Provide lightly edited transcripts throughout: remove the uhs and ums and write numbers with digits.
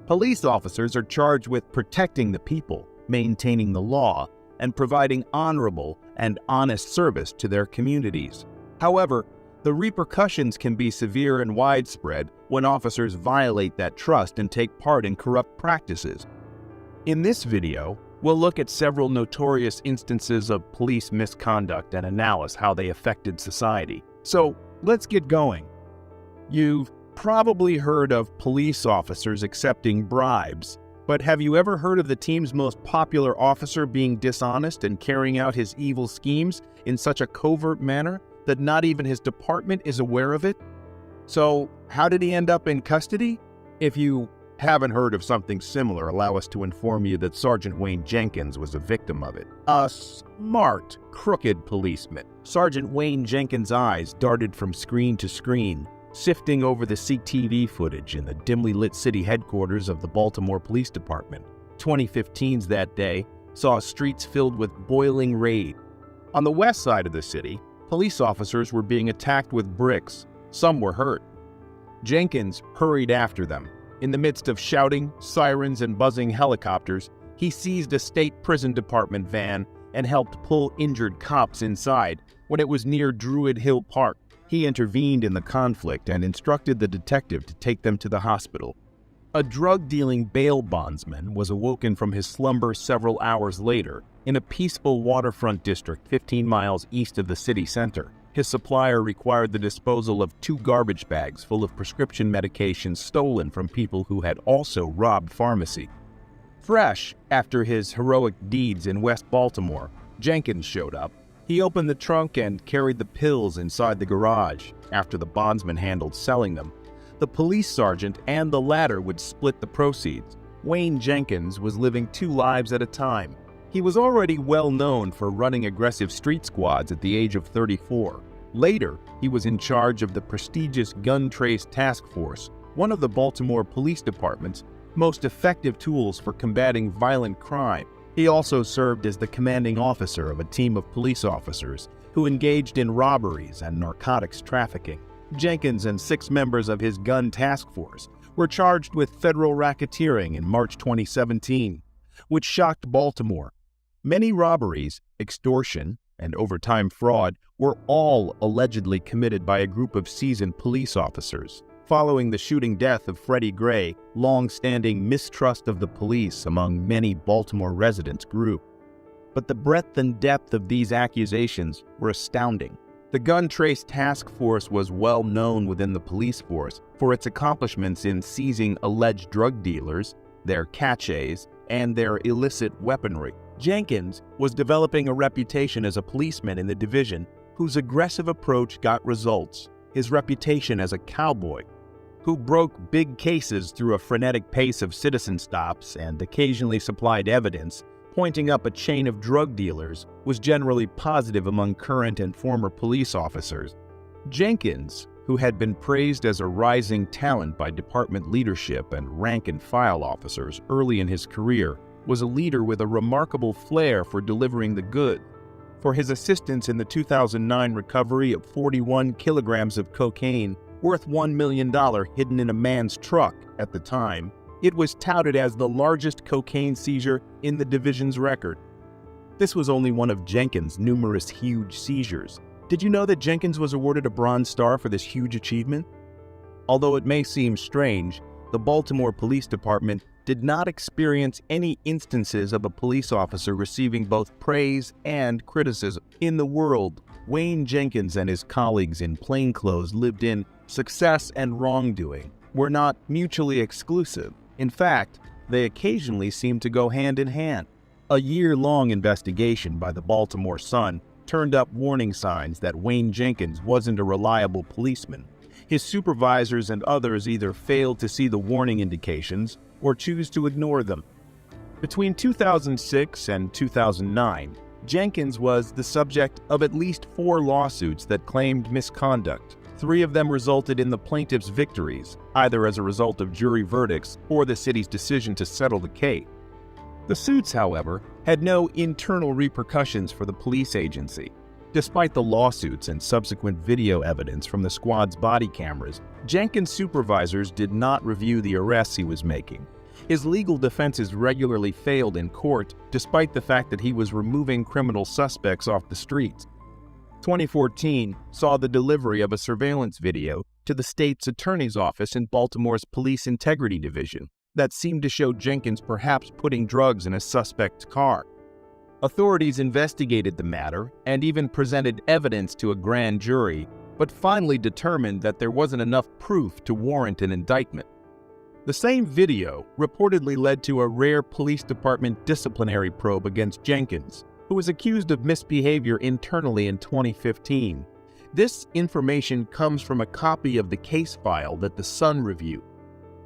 Police officers are charged with protecting the people, maintaining the law, and providing honorable and honest service to their communities. However, the repercussions can be severe and widespread when officers violate that trust and take part in corrupt practices. In this video, we'll look at several notorious instances of police misconduct and analyze how they affected society. So, let's get going. You've probably heard of police officers accepting bribes, but have you ever heard of the team's most popular officer being dishonest and carrying out his evil schemes in such a covert manner that not even his department is aware of it? So, how did he end up in custody? If you haven't heard of something similar, allow us to inform you that Sergeant Wayne Jenkins was a victim of it. A smart, crooked policeman. Sergeant Wayne Jenkins' eyes darted from screen to screen, sifting over the CCTV footage in the dimly lit city headquarters of the Baltimore Police Department. 2015's that day saw streets filled with boiling rage. On the west side of the city, police officers were being attacked with bricks. Some were hurt. Jenkins hurried after them. In the midst of shouting, sirens, and buzzing helicopters, he seized a state prison department van and helped pull injured cops inside. When it was near Druid Hill Park, he intervened in the conflict and instructed the detective to take them to the hospital. A drug-dealing bail bondsman was awoken from his slumber several hours later in a peaceful waterfront district 15 miles east of the city center. His supplier required the disposal of 2 garbage bags full of prescription medications stolen from people who had also robbed pharmacy. Fresh after his heroic deeds in West Baltimore, Jenkins showed up. He opened the trunk and carried the pills inside the garage. After the bondsman handled selling them, the police sergeant and the latter would split the proceeds. Wayne Jenkins was living 2 lives at a time. He was already well known for running aggressive street squads at the age of 34. Later, he was in charge of the prestigious Gun Trace Task Force, one of the Baltimore Police Department's most effective tools for combating violent crime. He also served as the commanding officer of a team of police officers who engaged in robberies and narcotics trafficking. Jenkins and 6 members of his gun task force were charged with federal racketeering in March 2017, which shocked Baltimore. Many robberies, extortion, and overtime fraud were all allegedly committed by a group of seasoned police officers. Following the shooting death of Freddie Gray, long-standing mistrust of the police among many Baltimore residents grew. But the breadth and depth of these accusations were astounding. The Gun Trace Task Force was well known within the police force for its accomplishments in seizing alleged drug dealers, their caches, and their illicit weaponry. Jenkins was developing a reputation as a policeman in the division whose aggressive approach got results. His reputation as a cowboy who broke big cases through a frenetic pace of citizen stops and occasionally supplied evidence pointing up a chain of drug dealers was generally positive among current and former police officers. Jenkins, who had been praised as a rising talent by department leadership and rank-and-file officers early in his career, was a leader with a remarkable flair for delivering the goods. For his assistance in the 2009 recovery of 41 kilograms of cocaine, worth $1 million hidden in a man's truck at the time, it was touted as the largest cocaine seizure in the division's record. This was only one of Jenkins' numerous huge seizures. Did you know that Jenkins was awarded a Bronze Star for this huge achievement? Although it may seem strange, the Baltimore Police Department did not experience any instances of a police officer receiving both praise and criticism. In the world, Wayne Jenkins and his colleagues in plainclothes lived in success and wrongdoing were not mutually exclusive. In fact, they occasionally seemed to go hand in hand. A year-long investigation by the Baltimore Sun turned up warning signs that Wayne Jenkins wasn't a reliable policeman. His supervisors and others either failed to see the warning indications or choose to ignore them. Between 2006 and 2009, Jenkins was the subject of at least 4 lawsuits that claimed misconduct. 3 of them resulted in the plaintiff's victories, either as a result of jury verdicts or the city's decision to settle the case. The suits, however, had no internal repercussions for the police agency. Despite the lawsuits and subsequent video evidence from the squad's body cameras, Jenkins' supervisors did not review the arrests he was making. His legal defenses regularly failed in court, despite the fact that he was removing criminal suspects off the streets. 2014 saw the delivery of a surveillance video to the state's attorney's office in Baltimore's Police Integrity Division that seemed to show Jenkins perhaps putting drugs in a suspect's car. Authorities investigated the matter and even presented evidence to a grand jury, but finally determined that there wasn't enough proof to warrant an indictment. The same video reportedly led to a rare police department disciplinary probe against Jenkins, who was accused of misbehavior internally in 2015. This information comes from a copy of the case file that the Sun reviewed.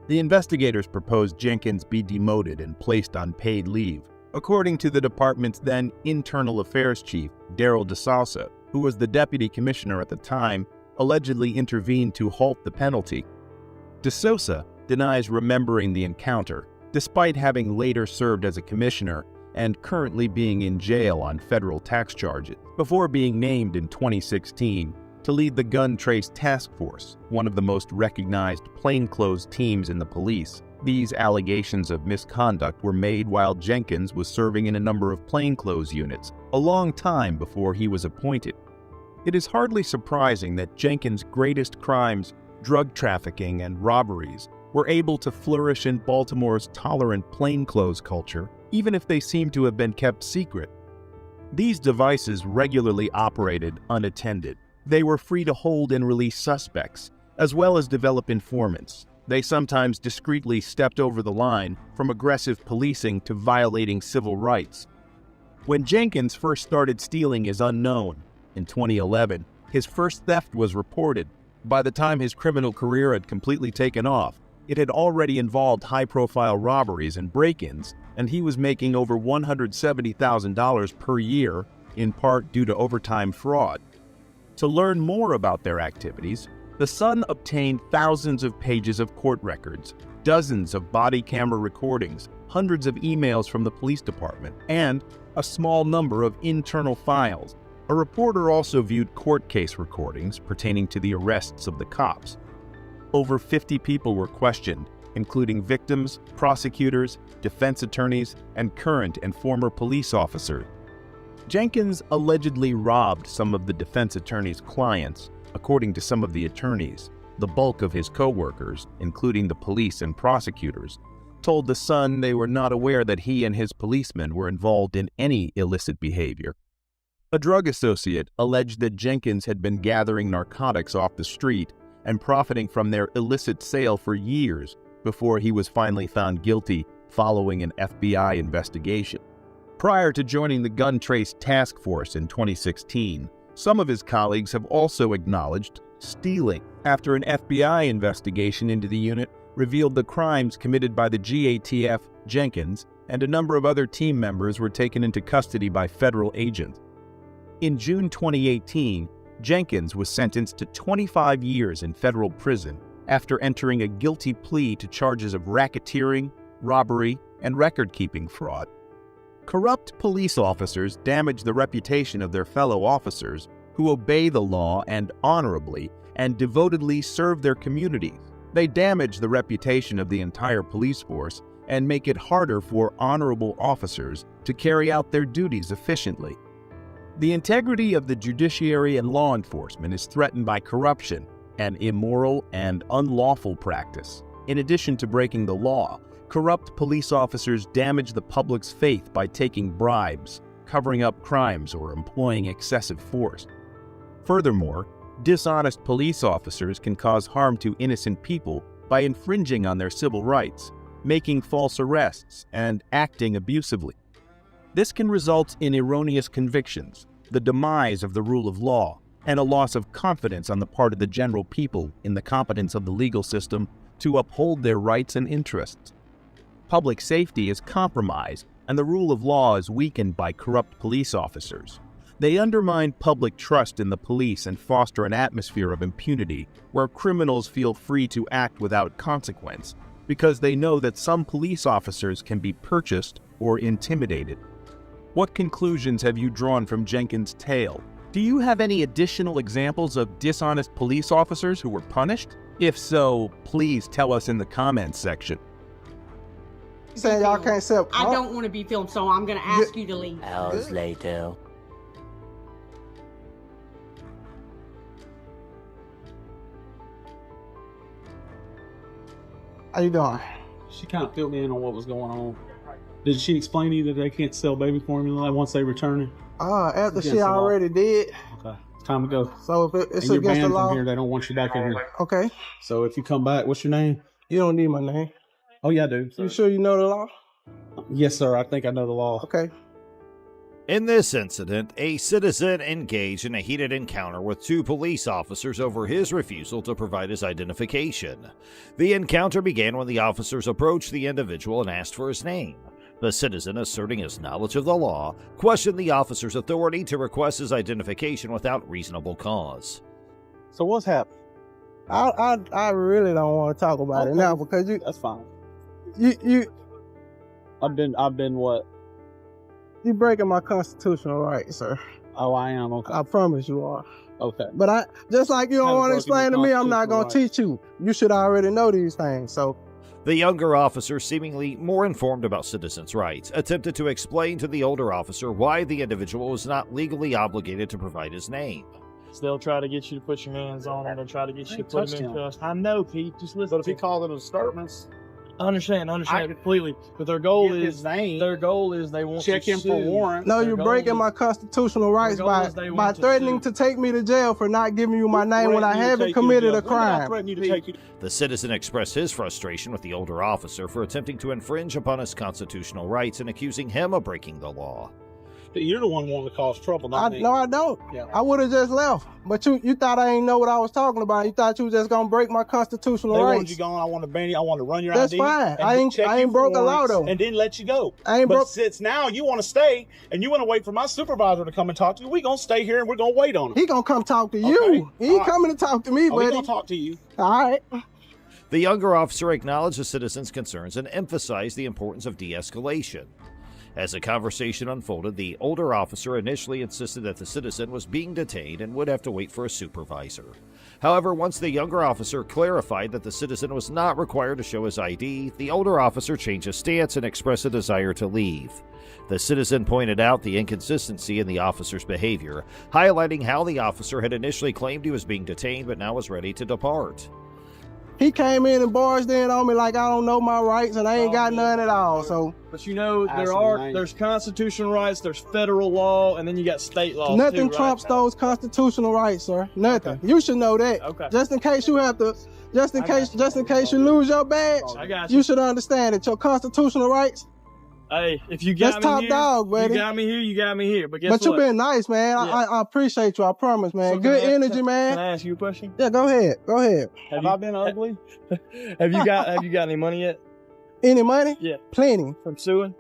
The investigators proposed Jenkins be demoted and placed on paid leave, according to the department's then Internal Affairs Chief, Daryl DeSouza, who was the deputy commissioner at the time, allegedly intervened to halt the penalty. DeSouza denies remembering the encounter, despite having later served as a commissioner and currently being in jail on federal tax charges, before being named in 2016 to lead the Gun Trace Task Force, one of the most recognized plainclothes teams in the police. These allegations of misconduct were made while Jenkins was serving in a number of plainclothes units, a long time before he was appointed. It is hardly surprising that Jenkins' greatest crimes, drug trafficking and robberies, were able to flourish in Baltimore's tolerant plainclothes culture, even if they seem to have been kept secret. These devices regularly operated unattended. They were free to hold and release suspects, as well as develop informants. They sometimes discreetly stepped over the line from aggressive policing to violating civil rights. When Jenkins first started stealing is unknown. In 2011, his first theft was reported. By the time his criminal career had completely taken off, it had already involved high-profile robberies and break-ins, and he was making over $170,000 per year, in part due to overtime fraud. To learn more about their activities, the Sun obtained thousands of pages of court records, dozens of body camera recordings, hundreds of emails from the police department, and a small number of internal files. A reporter also viewed court case recordings pertaining to the arrests of the cops. Over 50 people were questioned, including victims, prosecutors, defense attorneys, and current and former police officers. Jenkins allegedly robbed some of the defense attorney's clients. According to some of the attorneys, the bulk of his co-workers, including the police and prosecutors, told the Sun they were not aware that he and his policemen were involved in any illicit behavior. A drug associate alleged that Jenkins had been gathering narcotics off the street and profiting from their illicit sale for years before he was finally found guilty following an FBI investigation. Prior to joining the Gun Trace Task Force in 2016, some of his colleagues have also acknowledged stealing after an FBI investigation into the unit revealed the crimes committed by the GATF, Jenkins, and a number of other team members were taken into custody by federal agents. In June 2018, Jenkins was sentenced to 25 years in federal prison after entering a guilty plea to charges of racketeering, robbery, and record-keeping fraud. Corrupt police officers damage the reputation of their fellow officers who obey the law and honorably and devotedly serve their communities. They damage the reputation of the entire police force and make it harder for honorable officers to carry out their duties efficiently. The integrity of the judiciary and law enforcement is threatened by corruption, an immoral and unlawful practice. In addition to breaking the law, corrupt police officers damage the public's faith by taking bribes, covering up crimes, or employing excessive force. Furthermore, dishonest police officers can cause harm to innocent people by infringing on their civil rights, making false arrests, and acting abusively. This can result in erroneous convictions, the demise of the rule of law, and a loss of confidence on the part of the general people in the competence of the legal system to uphold their rights and interests. Public safety is compromised, and the rule of law is weakened by corrupt police officers. They undermine public trust in the police and foster an atmosphere of impunity where criminals feel free to act without consequence because they know that some police officers can be purchased or intimidated. What conclusions have you drawn from Jenkins' tale? Do you have any additional examples of dishonest police officers who were punished? If so, please tell us in the comments section. saying y'all can't sell. I don't want to be filmed, so I'm going to ask you to leave. Hours later. How you doing? She kind of filled me in on what was going on. Did she explain to you that they can't sell baby formula like once they return it? After she already did. Okay, it's time to go. So if it's and you're against the banned law, from here. They don't want you back in here. okay. So if you come back, what's your name? You don't need my name. Oh yeah, I do. You sure you know the law? Yes, sir. I think I know the law. Okay. In this incident, a citizen engaged in a heated encounter with two police officers over his refusal to provide his identification. The encounter began when the officers approached the individual and asked for his name. The citizen, asserting his knowledge of the law, questioned the officer's authority to request his identification without reasonable cause. So what's happened? I really don't want to talk about it now because That's fine. you I've been what? you breaking my constitutional rights, sir. Oh, I am. Okay. I promise you are. Okay. But I just like you don't Haven't want to broken explain to your me, I'm not gonna constitutional teach you. You should already know these things. So The younger officer, seemingly more informed about citizens' rights, attempted to explain to the older officer why the individual was not legally obligated to provide his name. They'll try to get you to put your hands on it. They'll try to get you to put them in trust. I know, Pete. Just listen. But if he called it a disturbance, I understand completely. But their goal is his name. Their goal is they want Check to him for sue. warrants. no, Their you're goal breaking is- my constitutional rights goal is they by want to threatening sue. to take me to jail for not giving you my name when I haven't committed a crime. The citizen expressed his frustration with the older officer for attempting to infringe upon his constitutional rights and accusing him of breaking the law. You're the one wanting to cause trouble, not me. No, I don't. Yeah. I would have just left. But you thought I didn't know what I was talking about. You thought you was just gonna break my constitutional They rights. wanted you gone. I want to ban you. I want to run your That's ID. fine. and I ain't check you for broke a law warrants though. And then let you go. I ain't but broke. since now you want to stay and you want to wait for my supervisor to come and talk to you, we're gonna stay here and we're gonna wait on him. He gonna come talk to Okay. you. He ain't All right. coming to talk to me, Oh, he's buddy. gonna talk to you. All right. The younger officer acknowledged the citizen's concerns and emphasized the importance of de-escalation. As the conversation unfolded, the older officer initially insisted that the citizen was being detained and would have to wait for a supervisor. However, once the younger officer clarified that the citizen was not required to show his ID, the older officer changed his stance and expressed a desire to leave. The citizen pointed out the inconsistency in the officer's behavior, highlighting how the officer had initially claimed he was being detained but now was ready to depart. He came in and barged in on me like I don't know my rights and I ain't got none at all. So But you know, Ask him, there's constitutional rights, there's federal law, and then you got state law. nothing too, trumps right? those constitutional rights, sir. Nothing. You should know that. Okay. Just in case you have to, just in case you lose your badge, I got you. you should understand that your constitutional rights. Hey, if you got That's me top here, dog, buddy. you got me here, you got me here. But guess But what? you been nice, man. Yeah. I appreciate you. I promise, man. So Good can I- energy, Can man. I ask you a question? Yeah, go ahead. Go ahead. Have I been ugly? Have you got any money yet? Any money? Yeah. Plenty. From suing?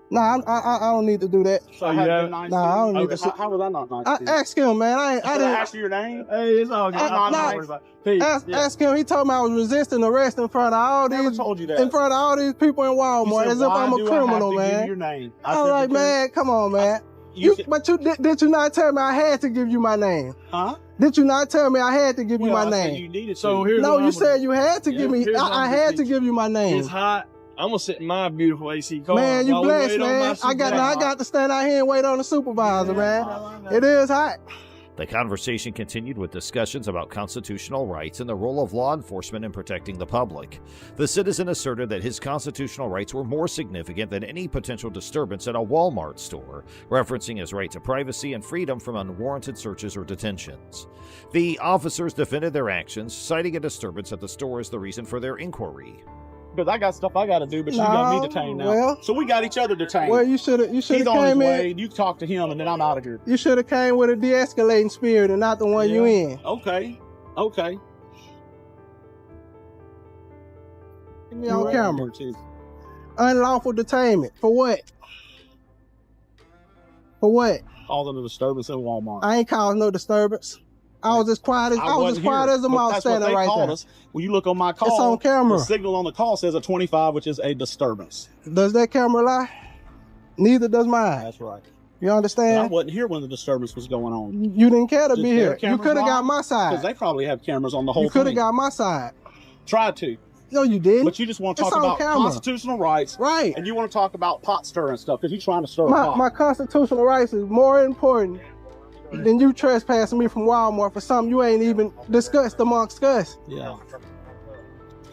Nah, I don't need to do that. So Oh, I you haven't have- been nice Nah, to you? I don't need Okay, to- How was I not nice I to you? asked him, man. I Did I didn't. ask you your name? Hey, it's all good. I- I'm nah, not worried about it. Pete, yeah. Ask him. He told me I was resisting arrest in front of all I never these, told you that. in front of all these people in You Walmart, said, as if "Why I'm a do I have criminal, to give man. your name?" I All said, right, "Because man. Come on, man. You said, But did you not tell me I had to give you my name? huh? Did you not tell me I had to give you Well, my I said name? you needed So to. here's No, what you I'm said you had to Yeah, give me. here's what I I'm had gonna to teach give you my name. It's hot. I'm gonna sit in my beautiful AC car. Man, you while we blessed, wait on man. my I supervisor. got to stand out here and wait on the supervisor, man. It is hot. The conversation continued with discussions about constitutional rights and the role of law enforcement in protecting the public. The citizen asserted that his constitutional rights were more significant than any potential disturbance at a Walmart store, referencing his right to privacy and freedom from unwarranted searches or detentions. The officers defended their actions, citing a disturbance at the store as the reason for their inquiry. Because I got stuff I got to do, but you got me No, detained now. well- So we got each other detained. Well, you should have He's on his came way. in. You talk to him, and then I'm out of here. You should have came with a de-escalating spirit and not the one you in. Okay. Okay. Get me on camera. Unlawful detainment. For what? For what? All of the disturbance in Walmart. I ain't caused no disturbance. I was as quiet as wasn't here, a but mouse that's what standing they right called there. us. When you look on my call, It's on camera. the signal on the call says a 25, which is a disturbance. Does that camera lie? Neither does mine. That's right. You But I understand? wasn't here when the disturbance was going on. You didn't care to Did be their here. You cameras could have got lie? my Because side. they probably have cameras on the whole You could have thing. got my side. Tried to. No, you didn't. But you just want to It's talk on about camera. constitutional rights, Right. and you want to talk about pot stirring stuff because you're trying to stir a pot. My constitutional rights is more important than you trespassing me from Walmart for something you ain't even discussed amongst us. Yeah.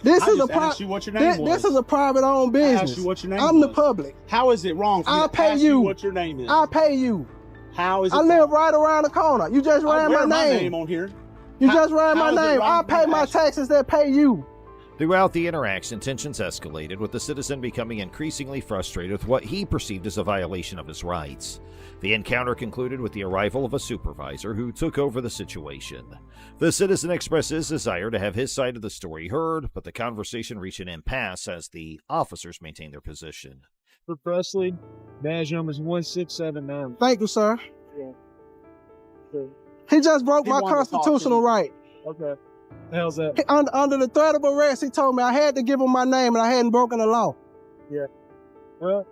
This I is just a asked you what your name was. This is a private owned business. I asked you what your name I'm the was. public. How is it wrong for me I'll to pay ask you. what your name is? I'll pay you. How is it I live right around the corner. You just ran my name. on here. You just ran my how is it name. wrong I'll for me pay to my ask you? taxes that pay you. Throughout the interaction, tensions escalated, with the citizen becoming increasingly frustrated with what he perceived as a violation of his rights. The encounter concluded with the arrival of a supervisor who took over the situation. The citizen expressed his desire to have his side of the story heard, but the conversation reached an impasse as the officers maintained their position. For Presley, badge number is 1679. Thank you, sir. Yeah. He just broke He my wanted to talk to constitutional me. right. Okay. The hell's that? Under the threat of arrest, he told me I had to give him my name and I hadn't broken the law. Yeah. Well,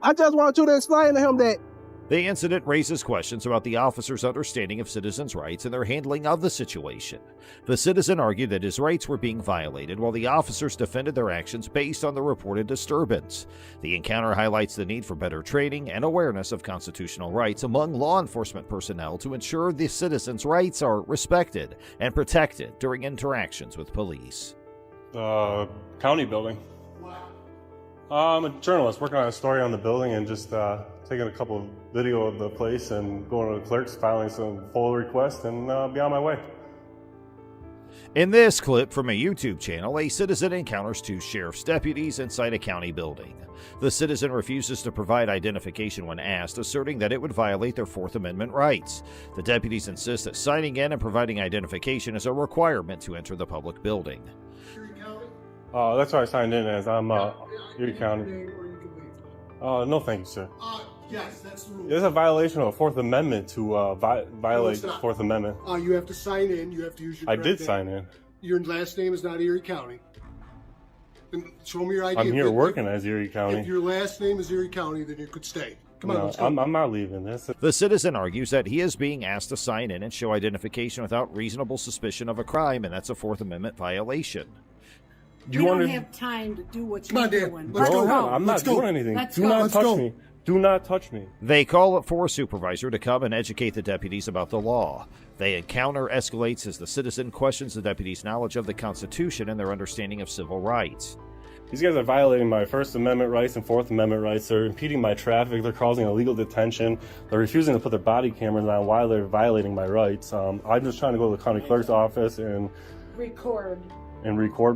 I just want you to explain to him that The incident raises questions about the officers' understanding of citizens' rights and their handling of the situation. The citizen argued that his rights were being violated, while the officers defended their actions based on the reported disturbance. The encounter highlights the need for better training and awareness of constitutional rights among law enforcement personnel to ensure the citizens' rights are respected and protected during interactions with police. County building. I'm a journalist working on a story on the building and just taking a couple of video of the place and going to the clerks, filing some FOIL request, and be on my way. In this clip from a YouTube channel, a citizen encounters two sheriff's deputies inside a county building. The citizen refuses to provide identification when asked, asserting that it would violate their Fourth Amendment rights. The deputies insist that signing in and providing identification is a requirement to enter the public building. That's why I signed in as. I'm Erie County. No, thank you, sir. Yes, that's the rule. There's a violation of the Fourth Amendment to violate the Fourth Amendment. You have to sign in. You have to use your. I correct did name. sign in. Your last name is not Erie County. Then show me your ID. I'm here working as Erie County. If your last name is Erie County, then you could stay. Come on, No, let's go. I'm not leaving this. The citizen argues that he is being asked to sign in and show identification without reasonable suspicion of a crime, and that's a Fourth Amendment violation. Do We you don't want to? have time to do what Come you're on, Dan. doing. Let's No, go. no, I'm not Let's go. doing anything. Let's Do go. not Let's touch go. me. Do not touch me. They call for a supervisor to come and educate the deputies about the law. The encounter escalates as the citizen questions the deputies' knowledge of the Constitution and their understanding of civil rights. These guys are violating my First Amendment rights and Fourth Amendment rights. They're impeding my traffic. They're causing illegal detention. They're refusing to put their body cameras on while they're violating my rights. I'm just trying to go to the county clerk's office and record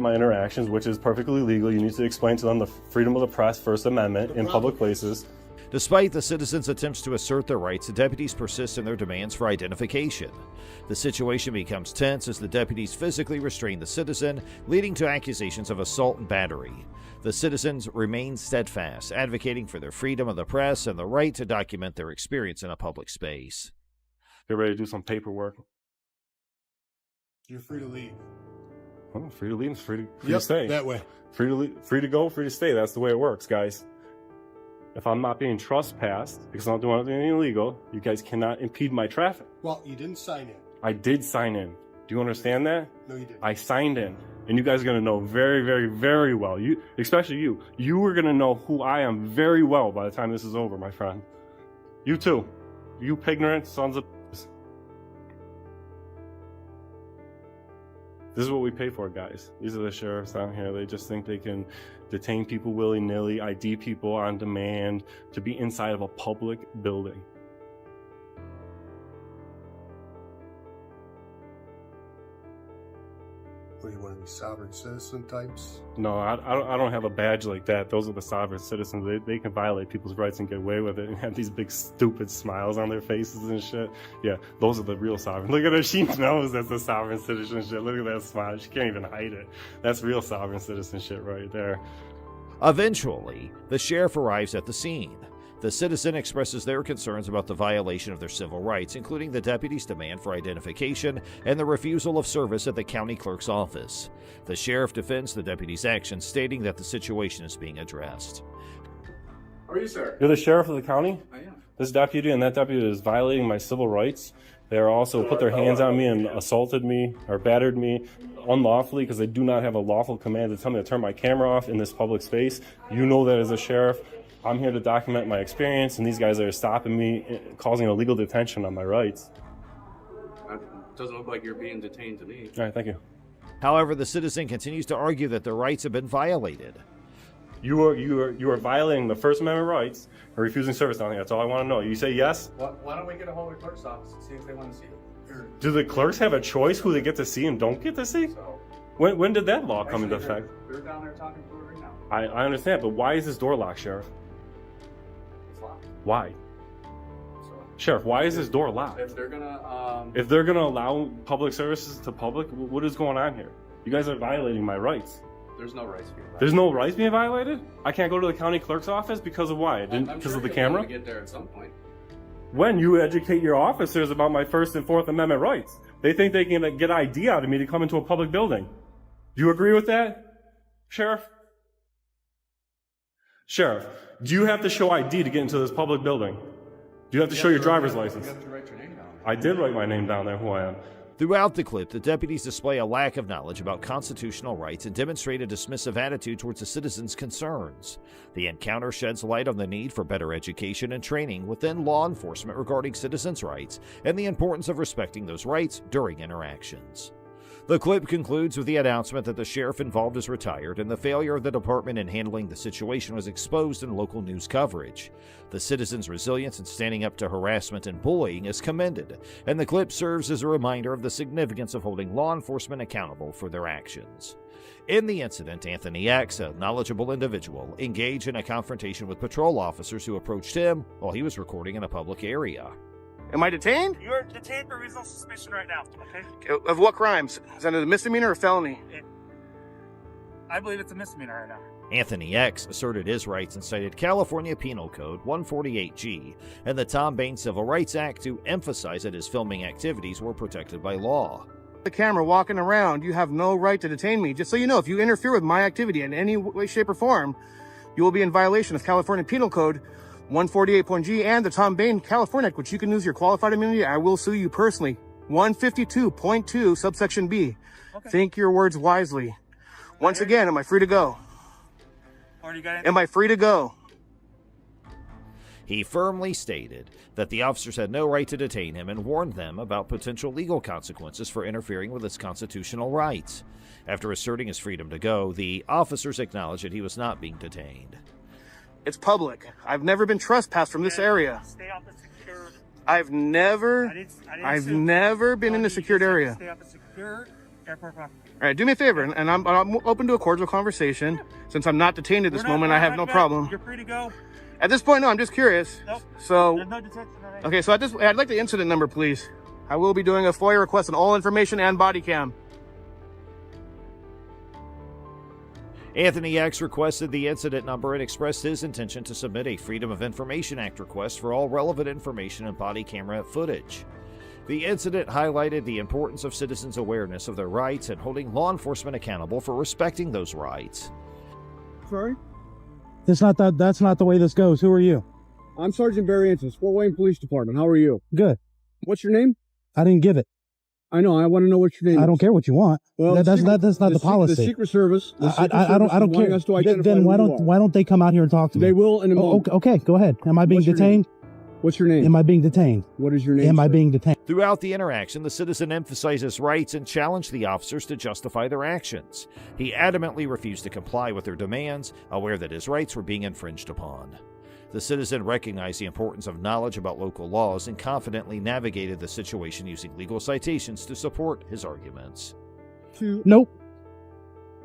my interactions, which is perfectly legal. You need to explain to them the freedom of the press, First Amendment, in public places. Despite the citizens' attempts to assert their rights, the deputies persist in their demands for identification. The situation becomes tense as the deputies physically restrain the citizen, leading to accusations of assault and battery. The citizens remain steadfast, advocating for their freedom of the press and the right to document their experience in a public space. Get ready to do some paperwork. You're free to leave. Oh, free to leave, free to stay. That way. Free to leave, free to go, free to stay. That's the way it works, guys. If I'm not being trespassed because I'm not doing anything illegal, you guys cannot impede my traffic. Well, you didn't sign in. I did sign in. Do you understand that? No, you didn't. I signed in. And you guys are going to know very, very, very well. You, especially you. You are going to know who I am very well by the time this is over, my friend. You too. You ignorant sons of... This is what we pay for, guys. These are the sheriffs down here. They just think they can detain people willy-nilly, ID people on demand, to be inside of a public building. What, you one of these sovereign citizen types? No, I don't have a badge like that. Those are the sovereign citizens. They can violate people's rights and get away with it and have these big stupid smiles on their faces and shit. Yeah, those are the real sovereign. Look at her. She knows that's the sovereign citizenship. Look at that smile. She can't even hide it. That's real sovereign citizenship right there. Eventually, the sheriff arrives at the scene. The citizen expresses their concerns about the violation of their civil rights, including the deputy's demand for identification and the refusal of service at the county clerk's office. The sheriff defends the deputy's actions, stating that the situation is being addressed. How are you, sir? You're the sheriff of the county? I am. This deputy and that deputy is violating my civil rights. They are also put their hands on me and assaulted me or battered me unlawfully because they do not have a lawful command to tell me to turn my camera off in this public space. You know that as a sheriff. I'm here to document my experience, and these guys are stopping me, causing illegal detention on my rights. It doesn't look like you're being detained to me. All right, thank you. However, the citizen continues to argue that their rights have been violated. You are violating the First Amendment rights and refusing service down here. That's all I want to know. You say yes? Why don't we get a hold of the clerk's office and see if they want to see you? Do the clerks have a choice who they get to see and don't get to see? So, When did that law come into effect? They're down there talking to her right now. I understand, but why is this door locked, Sheriff? It's locked. Why? So, Sheriff, why is this door locked? if they're gonna, If they're going to allow public services to public, what is going on here? You guys are violating my rights. there's no rights being violated. There's no rights being violated? I can't go to the county clerk's office because of why? I'm Because sure of the you'll be able camera? to get there at some point. When you educate your officers about my First and Fourth Amendment rights, they think they can get ID out of me to come into a public building. Do you agree with that, Sheriff? Sheriff, do you have to show ID to get into this public building? Do you have to show your driver's license? You have to write your name down. I did write my name down there, who I am. Throughout the clip, the deputies display a lack of knowledge about constitutional rights and demonstrate a dismissive attitude towards the citizens' concerns. The encounter sheds light on the need for better education and training within law enforcement regarding citizens' rights and the importance of respecting those rights during interactions. The clip concludes with the announcement that the sheriff involved is retired and the failure of the department in handling the situation was exposed in local news coverage. The citizens' resilience in standing up to harassment and bullying is commended, and the clip serves as a reminder of the significance of holding law enforcement accountable for their actions. In the incident, Anthony X, a knowledgeable individual, engaged in a confrontation with patrol officers who approached him while he was recording in a public area. Am I detained? You're detained for reasonable suspicion right now, okay? Of what crimes? Is that a misdemeanor or a felony? I believe it's a misdemeanor right now. Anthony X asserted his rights and cited California Penal Code 148G and the Tom Bain Civil Rights Act to emphasize that his filming activities were protected by law. The camera walking around, you have no right to detain me. Just so you know, if you interfere with my activity in any way, shape, or form, you will be in violation of California Penal Code 148.G and the Tom Bain California Act, which you can lose your qualified immunity. I will sue you personally. 152.2 subsection B. Okay. Think your words wisely. Once again, am I free to go? Am I free to go? He firmly stated that the officers had no right to detain him and warned them about potential legal consequences for interfering with his constitutional rights. After asserting his freedom to go, the officers acknowledged that he was not being detained. It's public. I've never been trespassed from this area. Stay off the secured. I've never been in the secured area. Stay off the secured airport property. All right, do me a favor, and I'm open to a cordial conversation. Since I'm not detained at this moment, I have no problem. You're free to go. At this point, no, I'm just curious. Nope. So, There's no detention. okay, so I'd like the incident number, please. I will be doing a FOIA request on all information and body cam. Anthony X requested the incident number and expressed his intention to submit a Freedom of Information Act request for all relevant information and body camera footage. The incident highlighted the importance of citizens' awareness of their rights and holding law enforcement accountable for respecting those rights. Sorry? That's not the way this goes. Who are you? I'm Sergeant Barry Antis, Fort Wayne Police Department. How are you? Good. What's your name? I didn't give it. I know. I want to know what your name is. I don't care what you want. Well, that's not the policy. The Secret Service. I don't care. Then why don't they come out here and talk to me? They will in a moment. Okay, go ahead. Am I being detained? What's your name? Am I being detained? What is your name? Am I being detained? Throughout the interaction, the citizen emphasized his rights and challenged the officers to justify their actions. He adamantly refused to comply with their demands, aware that his rights were being infringed upon. The citizen recognized the importance of knowledge about local laws and confidently navigated the situation using legal citations to support his arguments. Nope.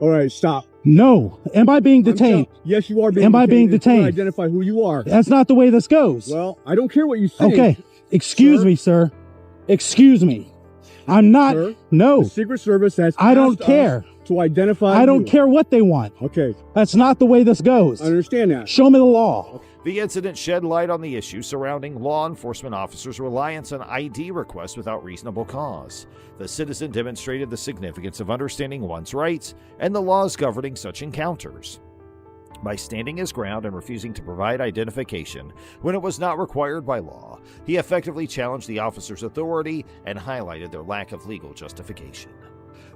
All right, stop. No. Am I being detained? Yes, you are being detained. Am I being detained? Identify who you are. That's not the way this goes. Well, I don't care what you think. Okay. Excuse me, sir. Excuse me. I'm not. Sir, no. The Secret Service has I don't care. To identify I don't care what they want. Okay. That's not the way this goes. I understand that. Show me the law. The incident shed light on the issue surrounding law enforcement officers' reliance on ID requests without reasonable cause. The citizen demonstrated the significance of understanding one's rights and the laws governing such encounters. By standing his ground and refusing to provide identification when it was not required by law, he effectively challenged the officer's authority and highlighted their lack of legal justification.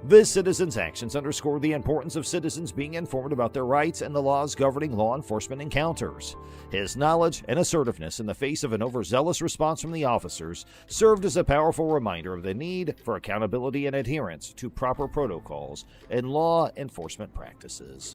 This citizen's actions underscore the importance of citizens being informed about their rights and the laws governing law enforcement encounters. His knowledge and assertiveness in the face of an overzealous response from the officers served as a powerful reminder of the need for accountability and adherence to proper protocols and law enforcement practices.